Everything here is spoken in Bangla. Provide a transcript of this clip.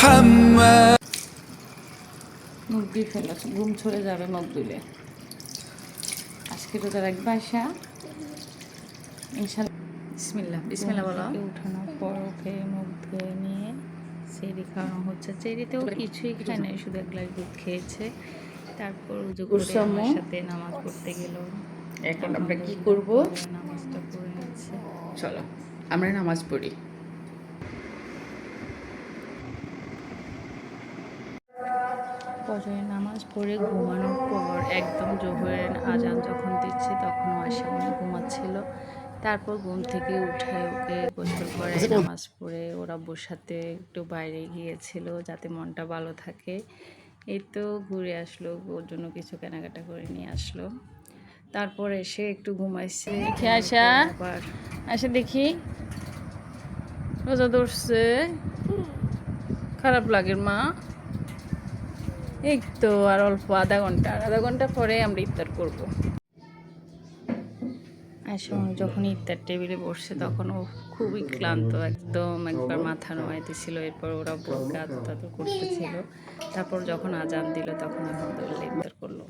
محمد মুখ দিয়ে ফেলো, ঘুম ছড়ে যাবে মুখ দিলে। আজকে রোজা রাখবে আয়শা ইনশাল্লাহ। বিসমিল্লাহ বিসমিল্লাহ বলো। উঠানোর পর ওকে মুখ ধুয়ে নিয়ে চেরি খাওয়ানো হচ্ছে। চেরিতেও কিছুই খায় নাই, শুধু এক গ্লাস দুধ খেয়েছে। তারপর উজু করে আমার সাথে নামাজ পড়তে গেল। এখন আমরা কি করব? নামাজটা পড়ে নিচ্ছে। চলো আমরা নামাজ পড়ি। ফজরের নামাজ পড়ে ঘুমানোর পর একদম জোহরের আজান যখন দিচ্ছে তখনও আশা অনেক ঘুমাচ্ছিল। তারপর ঘুম থেকে উঠায় ওকে গোসল করায়, নামাজ পড়ে ওরা আব্বুর সাথে একটু বাইরে গিয়েছিল যাতে মনটা ভালো থাকে। এই তো ঘুরে আসলো, ওর জন্য কিছু কেনাকাটা করে নিয়ে আসলো। তারপর এসে একটু ঘুমাইছে। আশা আবার আশা দেখি রোজা ধরছে, খারাপ লাগে মা। এই তো আর অল্প আধা ঘন্টা পরে আমরা ইফতার করব। সময় যখন ইফতার টেবিলে বসছে তখন ও খুবই ক্লান্ত, একদম একবার মাথা নোয়াইতেছিল। এরপর ওরা বোরকা আদর করতেছিল। তারপর যখন আজান দিল তখন আলহামদুলিল্লাহ ইফতার করলো।